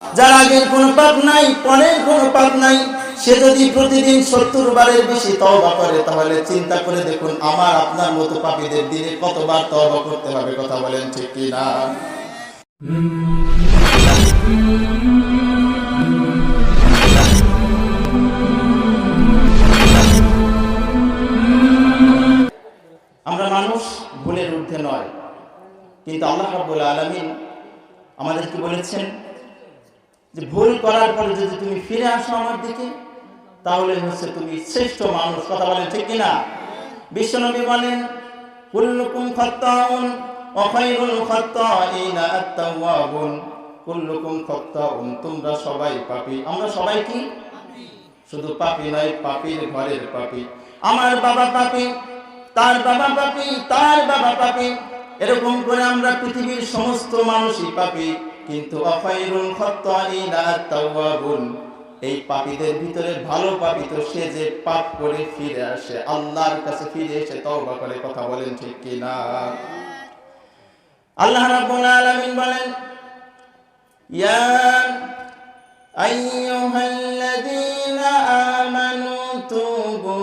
যার আগের কোনো পাপ নাই, পরের কোনো পাপ নাই, সে যদি প্রতিদিন 70 বারের বেশি তওবা করে, তাহলে চিন্তা করে দেখুন আমার আপনার মতো পাপীদের দিনে কতবার তওবা করতে হবে। কথা বলেন ঠিক কি না? আমরা মানুষ, ভুলের ঊর্ধ্বে নয়, কিন্তু আল্লাহ রাব্বুল আলামিন আমাদেরকে বলেছেন যে ভুল করার পরে যদি তুমি ফিরে আসো আমার দিকে, তাহলে হচ্ছে তুমি শ্রেষ্ঠ মানুষ। কথা বলেন ঠিক কিনা? বিশ্বনবী বলেন কুল্লুকুম খাত্তাউন ওয়া খায়রুল খাত্তাইনা আত-তাওয়াবুন। কুল্লুকুম খাত্তাউন, তোমরা সবাই পাপী। আমরা সবাই কি? শুধু পাপী নয়, পাপীর ঘরের পাপী। আমার বাবা পাপী, তার বাবা পাপী, তার বাবা পাপী, এরকম করে আমরা পৃথিবীর সমস্ত মানুষই পাপী। কিন্তু আখায়রুল খাত্তাইনা আত-তাওয়াবুন, এই পাপীদের ভিতরে ভালো পাপী তো সে যে পাপ করে ফিরে আসে, আল্লাহর কাছে ফিরে এসে তওবা করে। কথা বলেন ঠিক কি না? আল্লাহ রাব্বুল আলামিন বলেন ইয়া আইয়ুহাল্লাযীনা আমানু তুবু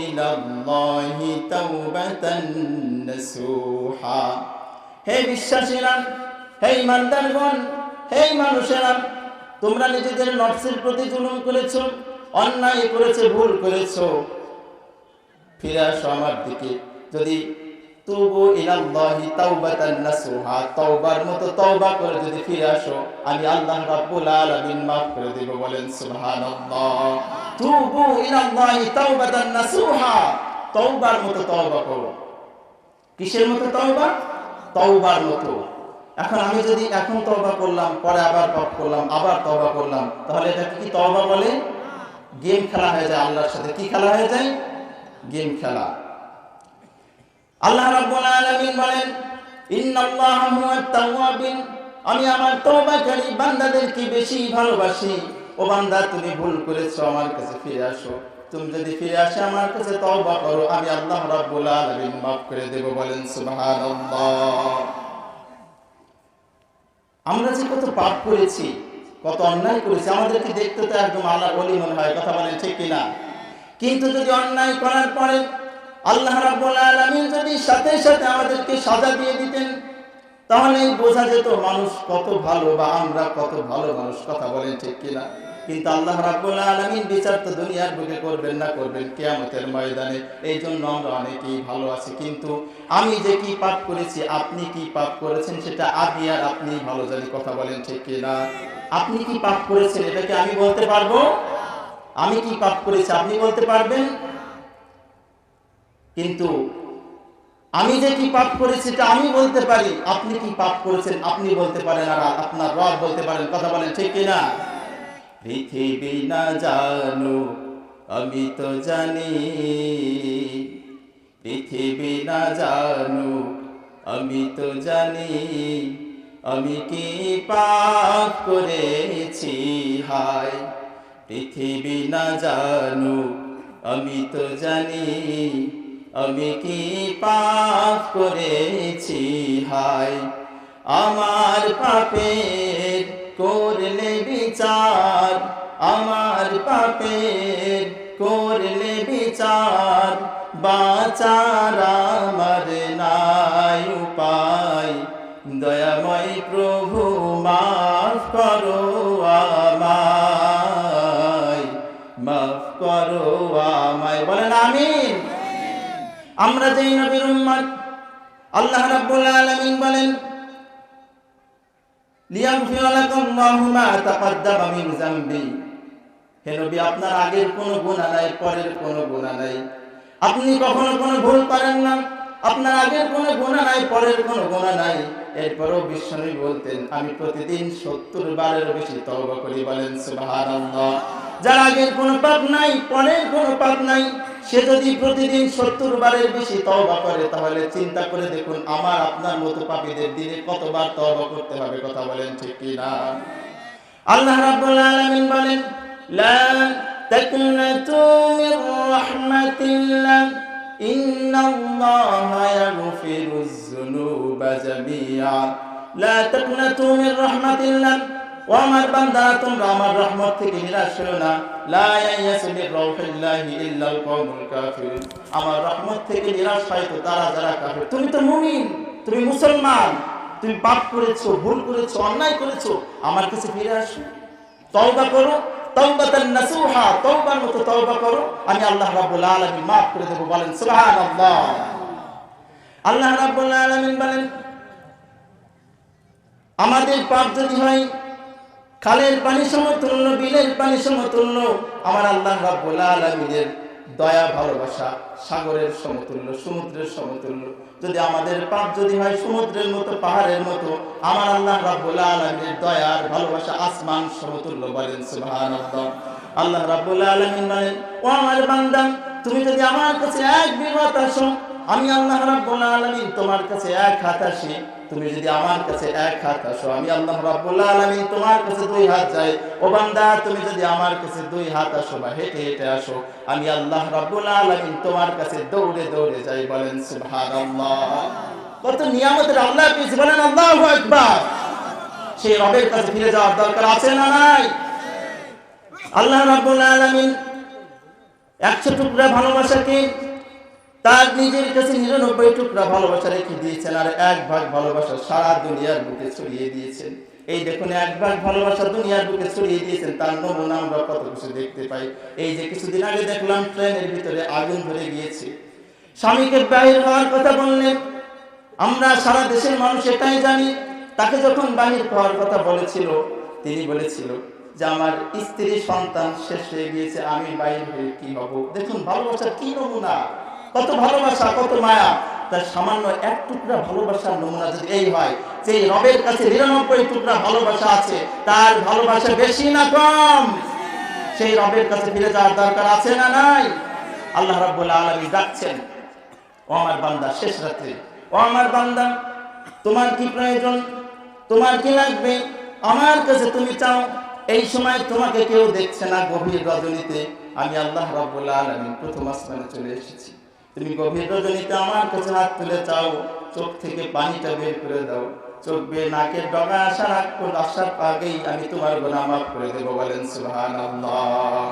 ইলাল্লাহি তাওবাতান নাসুহা। হে বিশ্বাসীরা, হে ইমানদারগণ, হে মানুষেরা, তোমরা নিজেদের নফসের প্রতি জুলুম করেছো, অন্যায় করেছো, ভুল করেছো, ফিরে আসো আমার দিকে। যদি তুবু ইলাল্লাহি তাওবাতান নাসুহা, তওবার মতো তওবা করে যদি ফিরে আসো, আমি আল্লাহ রাব্বুল আলামিন maaf করে দেব। বলেন সুবহানাল্লাহ। তুবু ইলাল্লাহি তাওবাতান নাসুহা, তওবার মতো তওবা করো। কিসের মতো তওবা? তওবার মতো। এখন আমি যদি এখন তওবা করলাম, পরে আবার পাপ করলাম, আবার তওবা করলাম, তাহলে এটা কি তওবা বলে? গেম খেলা হয়ে যায় আল্লাহর সাথে। কি খেলা হয়ে যায়? গেম খেলা। আল্লাহ রাব্বুল আলামিন বলেন ইন্নাল্লাহা হুয়াত তাওয়াবিন, আমি আমার তওবাকারী বান্দাদেরকে বেশি ভালোবাসি। ও বান্দা, তুমি ভুল করেছো, আমার কাছে ফিরে আসো। তুমি যদি ফিরে আসো আমার কাছে তওবা করো, আমি আল্লাহ রাব্বুল আলামিন maaf করে দেব। বলেন সুবহানাল্লাহ। আমরা যে কত পাপ করেছি, কত অন্যায় করেছি, আমাদেরকে দেখতে তো একদম আল্লাহর ওলি মনে হয়। কথা বলেন ঠিক কিনা? কিন্তু যদি অন্যায় করার পরে আল্লাহ রাব্বুল আলামিন যদি সাথে সাথে আমাদেরকে সাজা দিয়ে দিতেন, তাহলে বোঝা যেত মানুষ কত ভালো বা আমরা কত ভালো মানুষ। কথা বলেন ঠিক কিনা? কিন্তু আল্লাহ রাব্বুল আলামিন বিচার তো দুনিয়ার বুকে করবেন না, করবেন কিয়ামতের ময়দানে। এই জন্য আমরা অনেকেই ভালো আছি, কিন্তু আমি যে কি পাপ করেছি, আপনি কি পাপ করেছেন, সেটা আমি আর আপনি ভালো জানি। কথা বলেন ঠিক কিনা? আপনি কি পাপ করেছেন এটা কি আমি বলতে পারবো? আমি কি পাপ করেছি আপনি বলতে পারবেন? কিন্তু আমি যে কি পাপ করেছি এটা আমি বলতে পারি। আপনি কি পাপ করেছেন আপনি বলতে পারেন, আর আপনার রব বলতে পারেন। কথা বলেন ঠিক কিনা? পৃথিবী না জানো আমি তো জানি, পৃথিবী না জানো আমি তো জানি, আমি কি পাপ করেছি হায়। পৃথিবী না জানো আমি তো জানি, আমি কি পাপ করেছি হায়। আমার পাপের করলে বিচার, আমার পাপের করলে বিচার, বাঁচার আমার নাই উপায়। দয়াময় প্রভু মাফ করো আমায়, মাফ করো আমায়। বলেন আমিন। আমরা যেই নবীর উম্মত, আল্লাহ রাব্বুল আলামিন বলেন লিয়াগফির লাকুল্লাহু মা তাকাদ্দামা মিন যামবি। হে নবী, আপনার আগের কোনো গুনাহ নাই, পরের কোনো গুনাহ নাই। আপনি কখনো কোনো ভুল করেন না, আপনার আগের কোনো গুনাহ নাই, পরের কোনো গুনাহ নাই। এরপরও বিশ্বনবী বলতেন আমি প্রতিদিন 70 বারের বেশি তওবা করি। বলেন সুবহানাল্লাহ। যার আগের কোনো পাপ নাই, পরের কোনো পাপ নাই, সে যদি প্রতিদিন 70 বারের বেশি তওবা করে, তাহলে চিন্তা করে দেখুন আমার আপনার মতো পাপীদের দিনে কতবার তওবা করতে হবে। কথা বলেন ঠিক কি না? আল্লাহ রাব্বুল আলামিন বলেন লা তাকনাতু মির রাহমাতিল্লাহ ইন্নাল্লাহা ইয়াগফিরুয যুনুবা জামিআ। লা তাকনাতু মির রাহমাতিল্লাহ, ও আমার বান্দারা তোমরা আমার রহমত থেকে নিরাশ হও না, লা ইয়ায়াসু মির রাউহিল্লাহি ইল্লাল কওমুল কাফিরুন, আমার রহমত থেকে নিরাশ হয় তো তারা যারা কাফির। তুমি তো মুমিন, তুমি মুসলমান, তুমি পাপ করেছো, ভুল করেছো, অন্যায় করেছো, আমার কাছে ফিরে আসো, তওবা করো, তাওবাতান নাসুহা, তওবার মতো তওবা করো, আমি আল্লাহ রাব্বুল আলামিন maaf করে দেব। বলেন সুবহানাল্লাহ। আল্লাহ রাব্বুল আলামিন বলেন, আমাদের পাপ যদি হয় খালের পানি সমতুল্য, বিলের পানি সমতুল্য, আমার আল্লাহ রাব্বুল আলামিনের দয়া ভালোবাসা সাগরের সমতুল্য, সমুদ্রের সমতুল্য। যদি আমাদের পাপ যদি হয় সমুদ্রের মতো, পাহাড়ের মতো, আমার আল্লাহ রাব্বুল আলামিনের দয়ার ভালোবাসা আসমান সমতুল্য। বলেন সুবহানাল্লাহ। আল্লাহ রাব্বুল আলামিন বলেন, ও আমার বান্দা, তুমি যদি আমার কাছে এক বিঘত আসো, আমি আল্লাহ রাব্বুল আলামিন তোমার কাছে এক হাত আসি। তুমি যদি আমার কাছে এক হাত আসো, আমি আল্লাহ রাব্বুল আলামিন তোমার কাছে দুই হাত যাই। ও বান্দা, তুমি যদি আমার কাছে দুই হাত আসো বা হেঁটে হেঁটে আসো, আমি আল্লাহ রাব্বুল আলামিন তোমার কাছে দৌড়ে দৌড়ে যাই। বলেন সুবহানাল্লাহ। কত নিয়ামতের আল্লাহ পেয়েছি, বলেন আল্লাহু আকবার। সেই রবের কাছে ফিরে যাওয়ার দরকার আছে না নাই? আল্লাহ রাব্বুল আলামিন 100 টুকরা ভালোবাসাকে তার নিজের কাছে 99 টুকরা ভালোবাসা রেখে দিয়েছেন, আর 1 ভাগ ভালোবাসা সারা দুনিয়ার বুকে ছড়িয়ে দিয়েছেন। এই দেখুন, 1 ভাগ ভালোবাসা দুনিয়ার বুকে ছড়িয়ে দিয়েছেন, তার নমুনা আমরা কত কিছু দেখতে পাই। এই যে কিছুদিন আগে দেখলাম ট্রেনের ভিতরে আগুন ধরে গিয়েছে, স্বামীকে বাহির হওয়ার কথা বললেন। আমরা সারা দেশের মানুষ এটাই জানি, তাকে যখন বাহির হওয়ার কথা বলেছিল, তিনি বলেছিল যে আমার স্ত্রী সন্তান শেষ হয়ে গিয়েছে, আমি বাইরে হয়ে কি হব। দেখুন ভালোবাসার কি নমুনা, কত ভালোবাসা, কত মায়া। তার সামান্য 1 টুকরা ভালোবাসার নমুনা যদি এই হয়, যে রবের কাছে 99 টুকরা ভালোবাসা আছে, তার ভালোবাসা বেশি না কম? সেই রবের কাছে ফিরে যাওয়ার দরকার আছে না নাই? আল্লাহ রাব্বুল আলামিন ডাকছেন, ও আমার বান্দা, শেষ রাতে, ও আমার বান্দা, তোমার কি প্রয়োজন, তোমার কি লাগবে, আমার কাছে তুমি চাও। এই সময় তোমাকে কেউ দেখছে না, গভীর রজনীতে আমি আল্লাহ রাব্বুল আলামিন প্রথম আসমানে চলে এসেছি। তুমি গভীর রজনীতে আমার কাছে হাত তুলে চাও, চোখ থেকে পানিটা বের করে দাও, চোখ বেয়ে নাকের ডগা আসার আগেই আমি তোমার গুনাহ মাফ করে দেব। বলেন সুবহানাল্লাহ।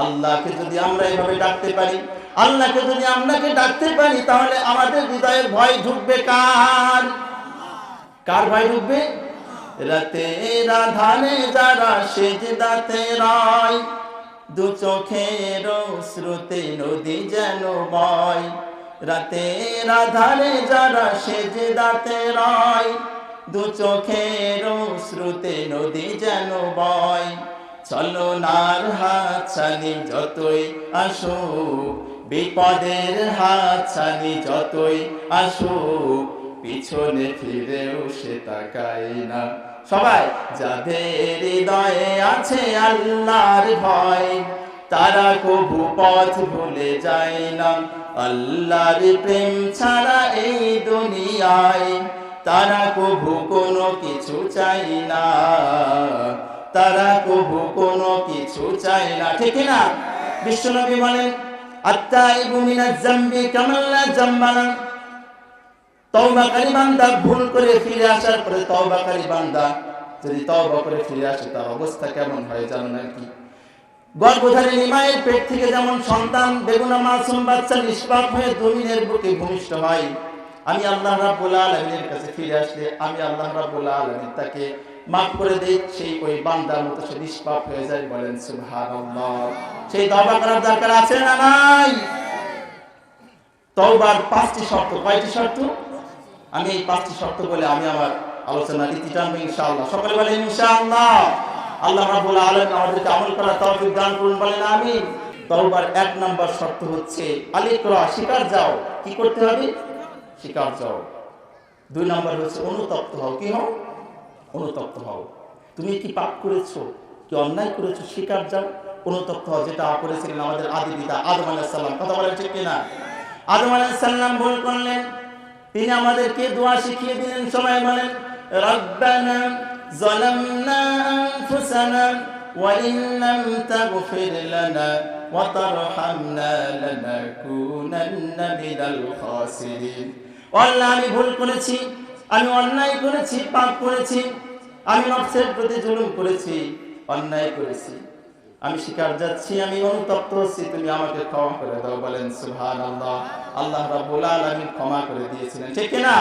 আল্লাহকে যদি আমরা এভাবে ডাকতে পারি, আল্লাহকে যদি আমরাকে ডাকতে পারি, তাহলে আমাদের হৃদয়ের ভয় ঢুকবে কার? কার ভয় ঢুকবে? রাতের আধারে যারা সেজদাতে রয়, দু চোখের স্রোতে নদী যেন বয়। রাতের আধারে যারা সেজদাতে রয়, দু চোখের স্রোতে নদী যেন বয়। ছলনার হাতছানি যতই আসুক, বিপদের হাতছানি যতই আসুক, পিছনে ফিরেও সে তাকায় না। সবাই, যাদের হৃদয়ে আছে আল্লাহর ভয়, তারা কবু পথ ভুলে যায় না। আল্লাহর প্রেম ছাড়া এই দুনিয়ায় তারা কবু কোনো কিছু চায় না, তারা কবু কোনো কিছু চায় না। ঠিক না? বিশ্বনবী বলেন, আত্তাইবু মিনাজ যামবি কামান লা যামবা লাহু। তওবাকারী বান্দা ভুল করে ফিরে আসার পরে, তওবাকারী বান্দা যদি তওবা করে ফিরে আসে, তার অবস্থা কেমন হয় জানো নাকি? গর্ভধারিণী মায়ের পেট থেকে যেমন সন্তান বেগুনা মাসুম বাচ্চা নিষ্পাপ হয়ে জমিনের বুকে ভূমিষ্ঠ হয়, আমি আল্লাহ রাব্বুল আলামিনের কাছে ফিরে আসলে আমি আল্লাহ রাব্বুল আলামিন তাকে মাফ করে দেই, সেই ওই বান্দার মতো সে নিষ্পাপ হয়ে যায়। বলেন সুবহানাল্লাহ। সেই তওবা করার দরকার আছে না নাই? তওবার 5টি শর্ত। কয়টি শর্ত? আমি এই 5টি শর্ত বলে আমি আমার আলোচনার রীতি টানবো ইনশাআল্লাহ। সকলে বলেন ইনশাআল্লাহ। আল্লাহ রাব্বুল আলামিন আমাদেরকে আমল করার তৌফিক দান করুন, বলেন আমিন। তওবার 1 নম্বর শর্ত হচ্ছে আল-ইকরা, স্বীকার যাও। কি করতে হবে? স্বীকার যাও। 2 নম্বর হচ্ছে অনুতপ্ত হও। কি হও? অনুতপ্ত হও। তুমি কি পাপ করেছো, কি অন্যায় করেছো, স্বীকার যাও, অনুতপ্ত হও। যেটা করেছিলেন আমাদের আদি পিতা আদম আলাইহিস সালাম। কথা বলেন ঠিক কিনা? আদম আলাইহিস সালাম ভুল করলেন, তিনি আমাদেরকে দোয়া শিখিয়ে দিলেন। সবাই বলেন, রব্বানা যালামনা আনফুসানা ওয়া ইন লাম তাগফির লানা ওয়া তারহামনা লানাকুনান্না মিনাল খাসিরিন। আল্লাহ, আমি ভুল করেছি, আমি অন্যায় করেছি, পাপ করেছি, আমি নফসের প্রতি জুলুম করেছি, অন্যায় করেছি, আমি স্বীকার যাচ্ছি, আমি অনুতপ্ত হচ্ছি, তুমি আমাকে ক্ষমা করে দাও। বলেন সুবহানাল্লাহ। আল্লাহ রাব্বুল আলামিন ক্ষমা করে দিয়েছিলেন, ঠিক না?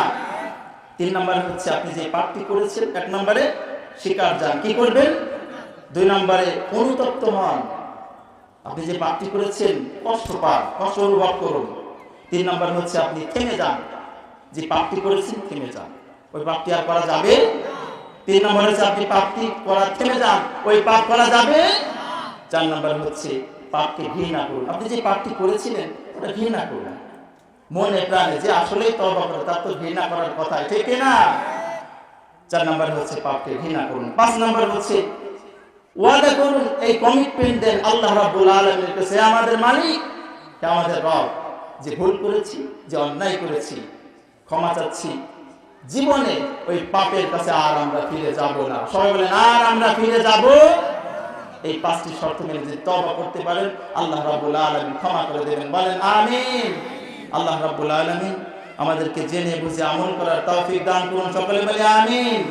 3 নম্বরে হচ্ছে আপনি যে পাপটি করেছেন, 1 নম্বরে স্বীকার যান, কি করবেন? 2 নম্বরে অনুতপ্ত হন, আপনি যে পাপটি করেছেন কষ্ট পান, কষ্ট অনুভব করুন। 3 নম্বর হচ্ছে আপনি থেমে যান, যে পাপটি করেছেন থেমে যান, ওই পাপটি আর করা যাবে। 3 নম্বর হচ্ছে আপনি পাপটি করা থেমে যান, ওই পাপ করা যাবে। 4 নম্বর হচ্ছে পাপকে ঘৃণা করুন, আপনি যে পাপটি করেছিলেন ওটা ঘৃণা করুন মনে প্রাণে, যে আসলেই তওবা করে তার তো ঘৃণা করার কথা, ঠিক না? 4 নম্বর হচ্ছে পাপকে ঘৃণা করুন। 5 নম্বর হচ্ছে ওয়াদা করুন, এই কমিটমেন্ট দেন আল্লাহ রাব্বুল আলামিনের কাছে, আমাদের মালিক, আমাদের রব, যে ভুল করেছি, যে অন্যায় করেছি, ক্ষমা চাচ্ছি, জীবনে ওই পাপের কাছে আর আমরা ফিরে যাব না। সবাই বলেন আর আমরা ফিরে যাব। এই 5টি শর্ত মেনে যদি তওবা করতে পারেন, আল্লাহ রাব্বুল আলামিন ক্ষমা করে দেবেন। বলেন আমিন। আল্লাহ রাব্বুল আলামিন আমাদেরকে জেনে বুঝে আমল করার তৌফিক দান করুন, সকলে বলে আমিন।